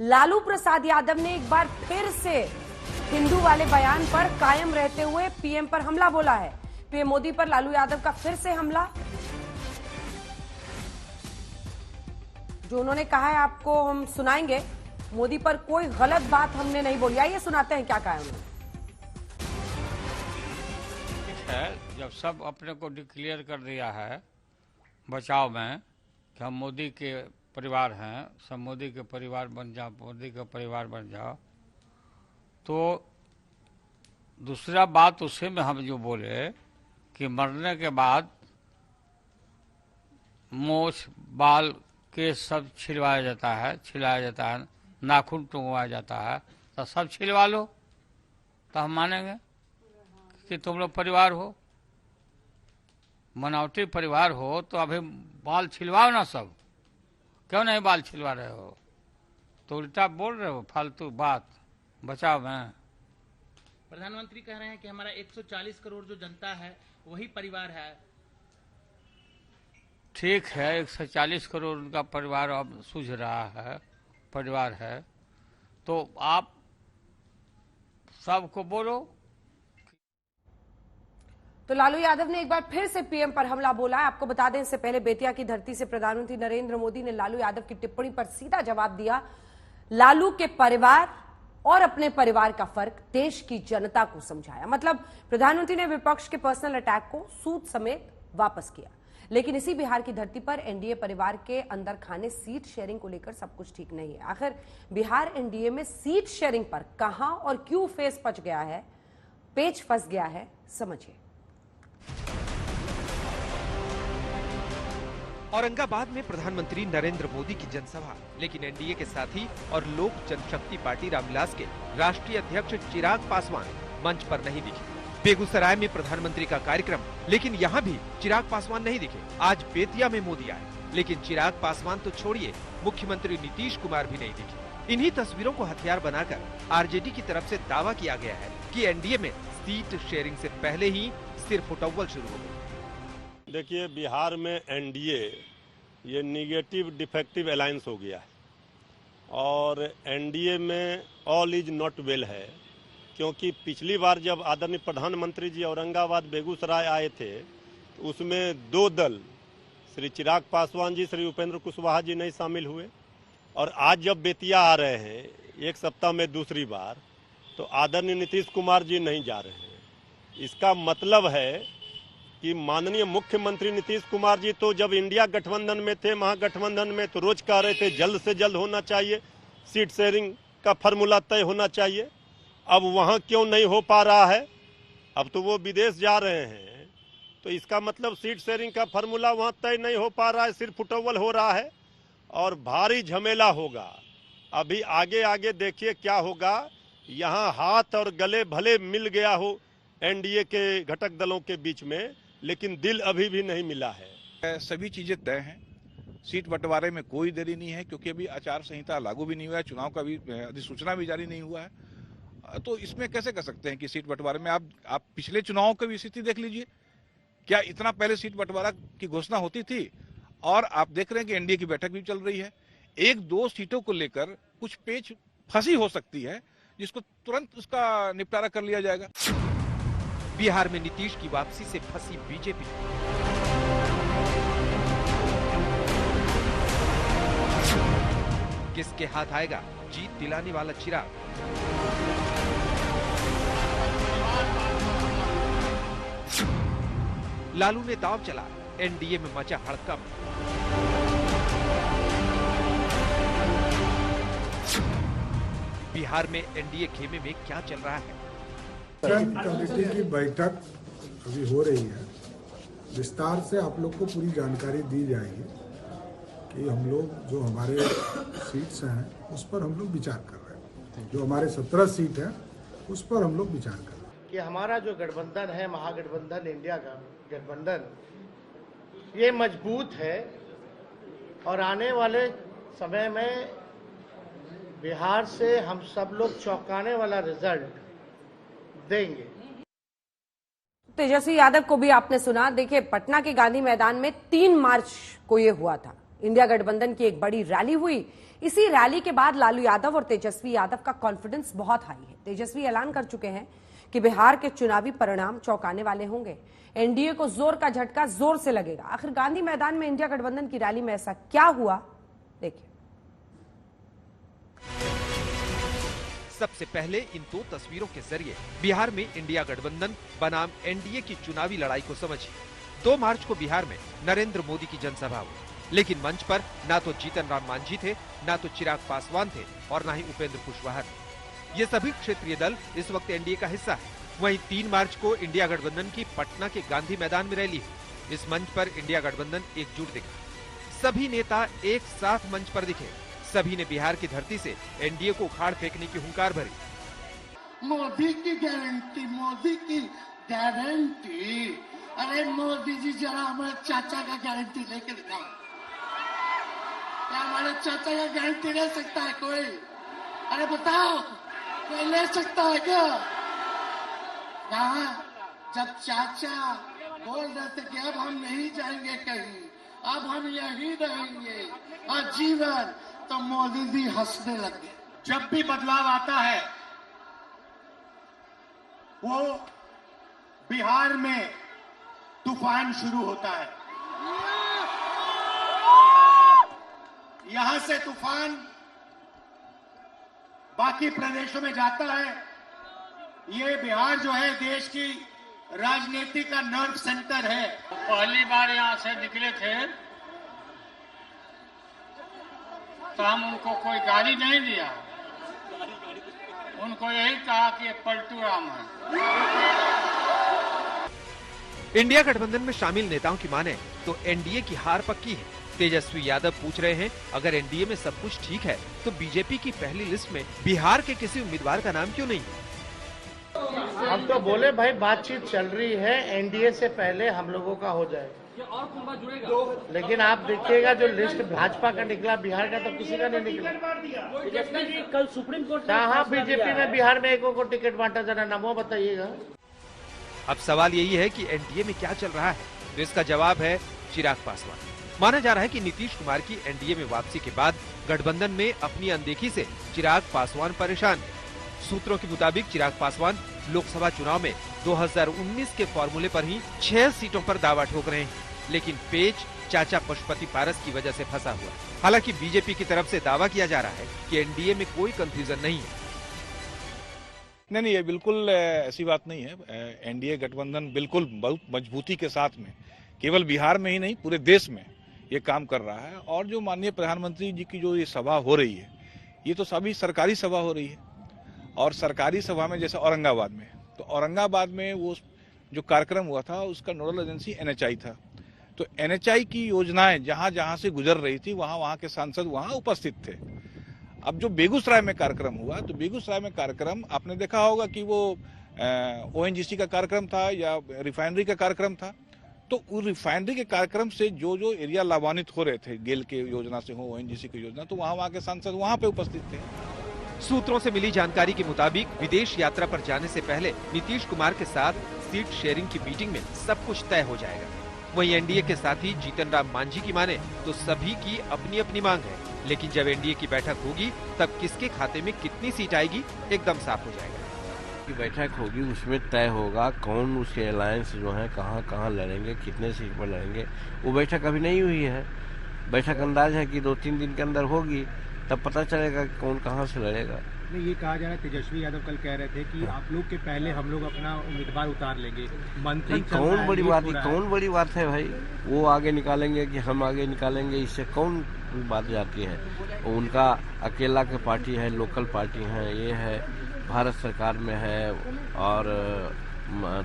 लालू प्रसाद यादव ने एक बार फिर से हिंदू वाले बयान पर कायम रहते हुए पीएम पर हमला बोला है। पीएम मोदी पर लालू यादव का फिर से हमला। जो उन्होंने कहा है आपको हम सुनाएंगे। मोदी पर कोई गलत बात हमने नहीं बोली। आइए सुनाते हैं क्या कहा है उन्होंने। जब सब अपने को डिक्लेयर कर दिया है बचाव में कि हम मोदी के परिवार हैं, सब मोदी के परिवार बन जाओ, मोदी का परिवार बन जाओ, तो दूसरा बात उसी में हम जो बोले कि मरने के बाद मोछ बाल केस सब छिलवाया जाता है, नाखून टूंगवाया जाता है, तो सब छिलवा लो तो हम मानेंगे कि तुम लोग परिवार हो, बनावटी परिवार हो। तो अभी बाल छिलवाओ ना सब, क्यों नहीं बाल छिलवा रहे हो? तो उल्टा बोल रहे हो फालतू बात बचाओ में। प्रधानमंत्री कह रहे हैं कि हमारा 140 करोड़ जो जनता है वही परिवार है। ठीक है, 140 करोड़ उनका परिवार अब सूझ रहा है, परिवार है, तो आप सबको बोलो। तो लालू यादव ने एक बार फिर से पीएम पर हमला बोला है। आपको बता दें, इससे पहले बेतिया की धरती से प्रधानमंत्री नरेंद्र मोदी ने लालू यादव की टिप्पणी पर सीधा जवाब दिया। लालू के परिवार और अपने परिवार का फर्क देश की जनता को समझाया। मतलब प्रधानमंत्री ने विपक्ष के पर्सनल अटैक को सूद समेत वापस किया। लेकिन इसी बिहार की धरती पर एनडीए परिवार के अंदर खाने सीट शेयरिंग को लेकर सब कुछ ठीक नहीं है। आखिर बिहार एनडीए में सीट शेयरिंग पर कहां और क्यों फेस पच गया है, पेच फंस गया है, समझिए। औरंगाबाद में प्रधानमंत्री नरेंद्र मोदी की जनसभा, लेकिन एनडीए के साथी और लोक जनशक्ति पार्टी रामविलास के राष्ट्रीय अध्यक्ष चिराग पासवान मंच पर नहीं दिखे। बेगूसराय में प्रधानमंत्री का कार्यक्रम, लेकिन यहाँ भी चिराग पासवान नहीं दिखे। आज बेतिया में मोदी आए, लेकिन चिराग पासवान तो छोड़िए, मुख्यमंत्री नीतीश कुमार भी नहीं दिखे। इन्हीं तस्वीरों को हथियार बनाकर आरजेडी की तरफ से दावा किया गया है कि एनडीए में सीट शेयरिंग से पहले ही सिर्फ उटव्वल शुरू हो गई। देखिए, बिहार में एनडीए ये निगेटिव डिफेक्टिव अलायंस हो गया है और एनडीए में ऑल इज नॉट वेल है, क्योंकि पिछली बार जब आदरणीय प्रधानमंत्री जी औरंगाबाद बेगूसराय आए थे तो उसमें दो दल, श्री चिराग पासवान जी, श्री उपेंद्र कुशवाहा जी नहीं शामिल हुए, और आज जब बेतिया आ रहे हैं एक सप्ताह में दूसरी बार, तो आदरणीय नीतीश कुमार जी नहीं जा रहे हैं। इसका मतलब है कि माननीय मुख्यमंत्री नीतीश कुमार जी तो जब इंडिया गठबंधन में थे, महागठबंधन में, तो रोज कह रहे थे जल्द से जल्द होना चाहिए, सीट शेयरिंग का फॉर्मूला तय होना चाहिए। अब वहां क्यों नहीं हो पा रहा है? अब तो वो विदेश जा रहे हैं, तो इसका मतलब सीट शेयरिंग का फॉर्मूला वहां तय नहीं हो पा रहा है, सिर्फ उटव्वल हो रहा है और भारी झमेला होगा। अभी आगे आगे देखिए क्या होगा। यहाँ हाथ और गले भले मिल गया हो एनडीए के घटक दलों के बीच में, लेकिन दिल अभी भी नहीं मिला है। सभी चीजें तय हैं। सीट बंटवारे में कोई देरी नहीं है, क्योंकि अभी आचार संहिता लागू भी नहीं हुआ है, चुनाव का भी अधिसूचना भी जारी नहीं हुआ है। तो इसमें कैसे कर सकते हैं कि सीट बंटवारे में आप पिछले चुनावों की भी स्थिति देख लीजिए, क्या इतना पहले सीट बंटवारा की घोषणा होती थी? और आप देख रहे हैं कि एनडीए की बैठक भी चल रही है। एक दो सीटों को लेकर कुछ पेच फंसी हो सकती है, जिसको तुरंत उसका निपटारा कर लिया जाएगा। बिहार में नीतीश की वापसी से फंसी बीजेपी। किसके हाथ आएगा जीत दिलाने वाला चिराग? लालू ने दांव चला, एनडीए में मचा हड़कंप। बिहार में एनडीए खेमे में क्या चल रहा है? कमेटी की बैठक अभी हो रही है, विस्तार से आप लोग को पूरी जानकारी दी जाएगी कि हम लोग जो हमारे सीट्स हैं उस पर हम लोग विचार कर रहे हैं। जो हमारे 17 सीट हैं उस पर हम लोग विचार कर रहे हैं कि हमारा जो गठबंधन है, महागठबंधन, इंडिया का गठबंधन, ये मजबूत है और आने वाले समय में बिहार से हम सब लोग चौंकाने वाला रिजल्ट देंगे। तेजस्वी यादव को भी आपने सुना। देखिए, पटना के गांधी मैदान में 3 मार्च को ये हुआ था। इंडिया गठबंधन की एक बड़ी रैली हुई। इसी रैली के बाद लालू यादव और तेजस्वी यादव का कॉन्फिडेंस बहुत हाई है। तेजस्वी ऐलान कर चुके हैं कि बिहार के चुनावी परिणाम चौंकाने वाले होंगे। एनडीए को जोर का झटका जोर से लगेगा। आखिर गांधी मैदान में इंडिया गठबंधन की रैली में ऐसा क्या हुआ, देखिए। सबसे पहले इन दो तस्वीरों के जरिए बिहार में इंडिया गठबंधन बनाम एनडीए की चुनावी लड़ाई को समझिए। 2 मार्च को बिहार में नरेंद्र मोदी की जनसभा हुई, लेकिन मंच पर ना तो जीतन राम मांझी थे, ना तो चिराग पासवान थे और ना ही उपेंद्र कुशवाहा। ये सभी क्षेत्रीय दल इस वक्त एनडीए का हिस्सा है। वहीं 3 मार्च को इंडिया गठबंधन की पटना के गांधी मैदान में रैली है। इस मंच पर इंडिया गठबंधन एकजुट दिखा। सभी नेता एक साथ मंच पर दिखे। सभी ने बिहार की धरती से एनडीए को उखाड़ फेंकने की हुंकार भरी। मोदी की गारंटी, मोदी की गारंटी। अरे मोदी जी जरा हमारे चाचा का गारंटी लेके दिखाओ। क्या हमारे चाचा का गारंटी ले सकता है कोई? अरे बताओ, कोई ले सकता है क्या? कहा जब चाचा बोल रहे थे कि अब हम नहीं जाएंगे कहीं, अब हम यहीं रहेंगे आजीवन, तो मोदी जी हंसने लगे। जब भी बदलाव आता है वो बिहार में तूफान शुरू होता है। यहां से तूफान बाकी प्रदेशों में जाता है। ये बिहार जो है देश की राजनीति का नर्व सेंटर है। पहली बार यहाँ से निकले थे तो हम उनको कोई गाड़ी नहीं दिया, उनको यही कहा कि ये पलटू राम है। इंडिया गठबंधन में शामिल नेताओं की माने तो एनडीए की हार पक्की है। तेजस्वी यादव पूछ रहे हैं, अगर एनडीए में सब कुछ ठीक है तो बीजेपी की पहली लिस्ट में बिहार के किसी उम्मीदवार का नाम क्यों नहीं है? हम तो बोले भाई बातचीत चल रही है, एनडीए से पहले हम लोगों का हो जाए। लेकिन आप देखिएगा जो लिस्ट भाजपा का निकला, बिहार का तो किसी का नहीं निकला। कल सुप्रीम कोर्ट कहाँ बीजेपी ने बिहार में एक को टिकट बांटा, जरा नामों बताइएगा। अब सवाल यही है कि एनडीए में क्या चल रहा है, तो इसका जवाब है चिराग पासवान। माना जा रहा है कि नीतीश कुमार की एनडीए में वापसी के बाद गठबंधन में अपनी अनदेखी से चिराग पासवान परेशान है। सूत्रों के मुताबिक चिराग पासवान लोकसभा चुनाव में 2019 के फॉर्मूले पर ही 6 सीटों पर दावा ठोक रहे हैं, लेकिन पेच चाचा पशुपति पारस की वजह से फंसा हुआ। हालांकि बीजेपी की तरफ से दावा किया जा रहा है कि एनडीए में कोई कंफ्यूजन नहीं है। नहीं, ये बिल्कुल ऐसी बात नहीं है। एनडीए गठबंधन बिल्कुल बहुत मजबूती के साथ में केवल बिहार में ही नहीं पूरे देश में ये काम कर रहा है। और जो माननीय प्रधानमंत्री जी की जो ये सभा हो रही है, ये तो सभी सरकारी सभा हो रही है। और सरकारी सभा में जैसे औरंगाबाद में, तो औरंगाबाद में वो जो कार्यक्रम हुआ था उसका नोडल एजेंसी एनएचआई था। तो एनएचआई की योजनाएं जहां जहां से गुजर रही थी वहां के सांसद वहां उपस्थित थे। अब जो बेगूसराय में कार्यक्रम हुआ, तो बेगूसराय में कार्यक्रम आपने देखा होगा कि वो ओएनजीसी का कार्यक्रम था या रिफाइनरी का कार्यक्रम था। तो उस रिफाइनरी के कार्यक्रम से जो जो एरिया लाभान्वित हो रहे थे, गेल के योजना से हो, ओएनजीसी की योजना, तो वहां के सांसद वहां पे उपस्थित थे। सूत्रों से मिली जानकारी के मुताबिक विदेश यात्रा पर जाने से पहले नीतीश कुमार के साथ सीट शेयरिंग की मीटिंग में सब कुछ तय हो जाएगा। वहीं एनडीए के साथी जीतन राम मांझी की माने तो सभी की अपनी अपनी मांग है, लेकिन जब एनडीए की बैठक होगी तब किसके खाते में कितनी सीट आएगी एकदम साफ हो जाएगा। की बैठक होगी उसमें तय होगा कौन उसके अलायंस जो है कहाँ कहाँ लड़ेंगे, कितने सीट पर लड़ेंगे। वो बैठक अभी नहीं हुई है। बैठक अंदाज है कि 2-3 दिन के अंदर होगी, तब पता चलेगा कि कौन कहाँ से लड़ेगा। ये कहा जा रहा है, तेजस्वी यादव कल कह रहे थे कि आप लोग के पहले हम लोग अपना उम्मीदवार उतार लेंगे। मंथन कौन बड़ी बात है भाई? वो आगे निकालेंगे कि हम आगे निकालेंगे, इससे कौन बात जाती है? उनका अकेला के पार्टी है, लोकल पार्टी है, ये है भारत सरकार में है और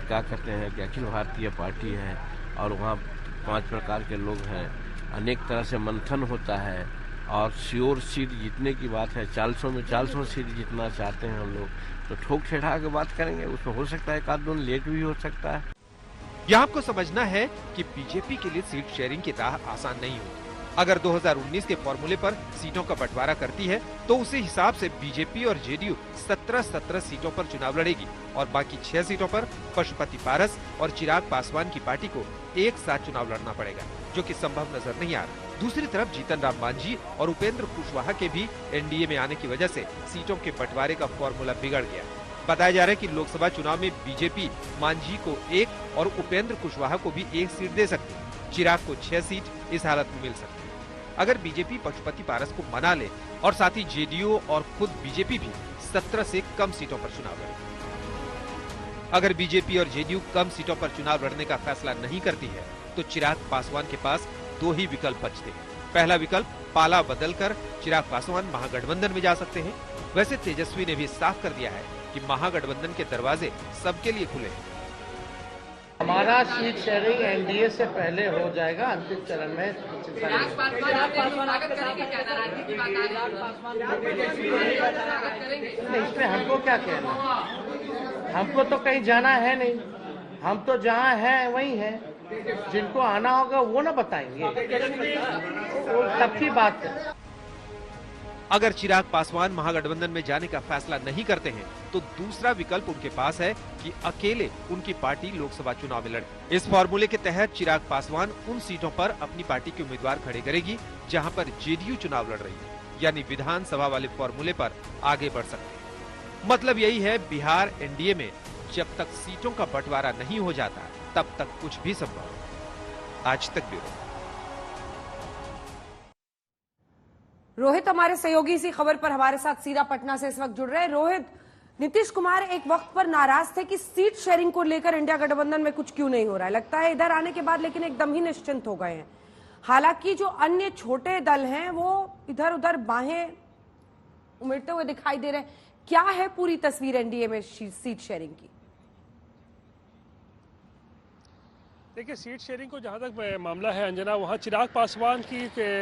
क्या कहते हैं कि अखिल भारतीय पार्टी है और वहाँ 5 प्रकार के लोग हैं। अनेक तरह से मंथन होता है और श्योर सीट जीतने की बात है। 400 में 400 सीट जीतना चाहते हैं हम लोग, तो ठोक ठेठा के बात करेंगे। उसमें हो सकता है एक आध दिन लेट भी हो सकता है। यहाँ आपको समझना है कि बीजेपी के लिए सीट शेयरिंग की राह आसान नहीं होगी। अगर 2019 के फॉर्मूले पर सीटों का बंटवारा करती है तो उसी हिसाब से बीजेपी और जेडीयू 17 सीटों पर चुनाव लड़ेगी और बाकी 6 सीटों पर पशुपति पारस और चिराग पासवान की पार्टी को एक साथ चुनाव लड़ना पड़ेगा, जो कि संभव नजर नहीं आ रहा। दूसरी तरफ जीतन राम मांझी और उपेंद्र कुशवाहा के भी एनडीए में आने की वजह से सीटों के बंटवारे का फॉर्मूला बिगड़ गया। बताया जा रहा है कि लोकसभा चुनाव में बीजेपी मांझी को 1 और उपेंद्र कुशवाहा को भी 1 सीट दे सकती है। चिराग को 6 सीट इस हालत में मिल सकती है अगर बीजेपी पशुपति पारस को मना ले और साथ ही जेडीयू और खुद बीजेपी भी 17 से कम सीटों पर चुनाव लड़े। अगर बीजेपी और जेडीयू कम सीटों पर चुनाव लड़ने का फैसला नहीं करती है तो चिराग पासवान के पास 2 ही विकल्प बचते हैं। पहला विकल्प पाला बदलकर चिराग पासवान महागठबंधन में जा सकते हैं। वैसे तेजस्वी ने भी साफ कर दिया है कि महागठबंधन के दरवाजे सबके लिए खुले हैं। हमारा सीट शेयरिंग एनडीए से पहले हो जाएगा अंतिम चरण में। इसमें हमको क्या कहना, हमको तो कहीं जाना है नहीं, हम तो जहाँ हैं वहीं हैं। जिनको आना होगा वो ना बताएंगे, वो तब की बात है। अगर चिराग पासवान महागठबंधन में जाने का फैसला नहीं करते हैं तो दूसरा विकल्प उनके पास है कि अकेले उनकी पार्टी लोकसभा चुनाव में लड़े। इस फॉर्मूले के तहत चिराग पासवान उन सीटों पर अपनी पार्टी के उम्मीदवार खड़े करेगी जहां पर जेडीयू चुनाव लड़ रही है, यानी विधानसभा वाले फॉर्मूले पर आगे बढ़ सकते हैं। मतलब यही है, बिहार एनडीए में जब तक सीटों का बंटवारा नहीं हो जाता तब तक कुछ भी संभव है। आज तक ब्यूरो। रोहित हमारे सहयोगी इसी खबर पर हमारे साथ सीधा पटना से इस वक्त जुड़ रहे हैं। रोहित, नीतीश कुमार एक वक्त पर नाराज थे कि सीट शेयरिंग को लेकर इंडिया गठबंधन में कुछ क्यों नहीं हो रहा है। लगता है इधर आने के बाद लेकिन एकदम ही निश्चिंत हो गए हैं। हालांकि जो अन्य छोटे दल हैं वो इधर उधर बाहें उमेरते हुए दिखाई दे रहे हैं। क्या है पूरी तस्वीर एनडीए में सीट शेयरिंग की? देखिए, सीट शेयरिंग को जहाँ तक मामला है अंजना, वहाँ चिराग पासवान की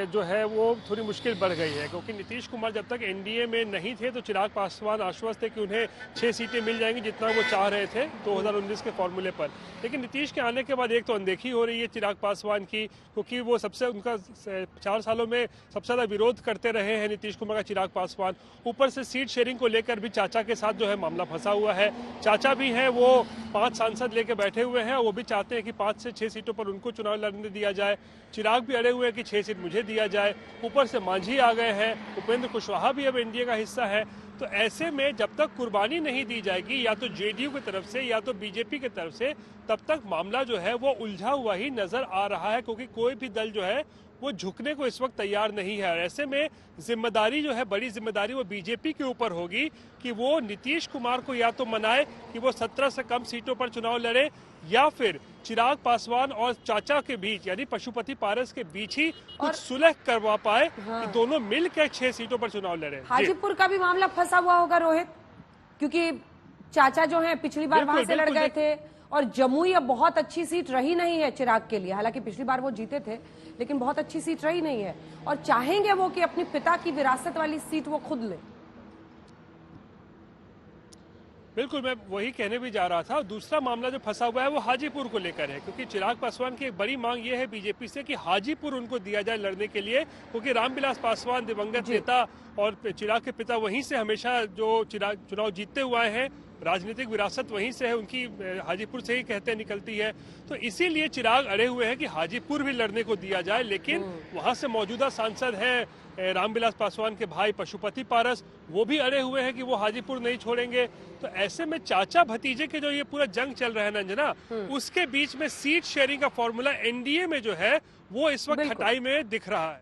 जो है वो थोड़ी मुश्किल बढ़ गई है, क्योंकि नीतीश कुमार जब तक एनडीए में नहीं थे तो चिराग पासवान आश्वस्त थे कि उन्हें 6 सीटें मिल जाएंगी, जितना वो चाह रहे थे 2019 के फॉर्मूले पर। लेकिन नीतीश के आने के बाद एक तो अनदेखी हो रही है चिराग पासवान की, क्योंकि वो उनका 4 सालों में सबसे ज़्यादा विरोध करते रहे हैं नीतीश कुमार का चिराग पासवान। ऊपर से सीट शेयरिंग को लेकर भी चाचा के साथ जो है मामला फंसा हुआ है। चाचा भी हैं, वो 5 सांसद लेके बैठे हुए हैं, वो भी चाहते हैं कि 5 से 6 सीटों पर उनको चुनाव लड़ने दिया जाए। चिराग भी अड़े हुए हैं कि 6 सीट मुझे दिया जाए। ऊपर से मांझी आ गए हैं, उपेंद्र कुशवाहा भी अब एनडीए का हिस्सा है। तो ऐसे में जब तक कुर्बानी नहीं दी जाएगी या तो जेडीयू की तरफ से या तो बीजेपी की तरफ से, तब तक मामला जो है वो उलझा हुआ ही नजर आ रहा है, क्योंकि कोई भी दल जो है वो झुकने को इस वक्त तैयार नहीं है। और ऐसे में जिम्मेदारी जो है, बड़ी जिम्मेदारी वो बीजेपी के ऊपर होगी कि वो नीतीश कुमार को या तो मनाए कि वो 17 से कम सीटों पर चुनाव लड़े, या फिर चिराग पासवान और चाचा के बीच यानी पशुपति पारस के बीच ही कुछ सुलह करवा पाए कि दोनों मिलकर 6 सीटों पर चुनाव लड़े। हाजीपुर का भी मामला फंसा हुआ होगा रोहित, क्योंकि चाचा जो है पिछली बार वहां से लड़ गए थे, और जमुई अब बहुत अच्छी सीट रही नहीं है चिराग के लिए। हालांकि पिछली बार वो जीते थे लेकिन बहुत अच्छी सीट रही नहीं है, और चाहेंगे वो कि अपनी पिता की विरासत वाली सीट वो खुद ले। बिल्कुल, मैं वही कहने भी जा रहा था। दूसरा मामला जो फंसा हुआ है वो हाजीपुर को लेकर है, क्योंकि चिराग पासवान की एक बड़ी मांग ये है बीजेपी से कि हाजीपुर उनको दिया जाए लड़ने के लिए, क्योंकि रामविलास पासवान दिवंगत नेता और चिराग के पिता वहीं से हमेशा जो चिराग चुनाव जीतते हुए हैं, राजनीतिक विरासत वहीं से है उनकी, हाजीपुर से ही कहते निकलती है। तो इसीलिए चिराग अड़े हुए हैं कि हाजीपुर भी लड़ने को दिया जाए, लेकिन वहां से मौजूदा सांसद हैं रामविलास पासवान के भाई पशुपति पारस, वो भी अड़े हुए हैं कि वो हाजीपुर नहीं छोड़ेंगे। तो ऐसे में चाचा भतीजे के जो ये पूरा जंग चल रहा है अंजना, उसके बीच में सीट शेयरिंग का फॉर्मूला एनडीए में जो है वो इस वक्त खटाई में दिख रहा है।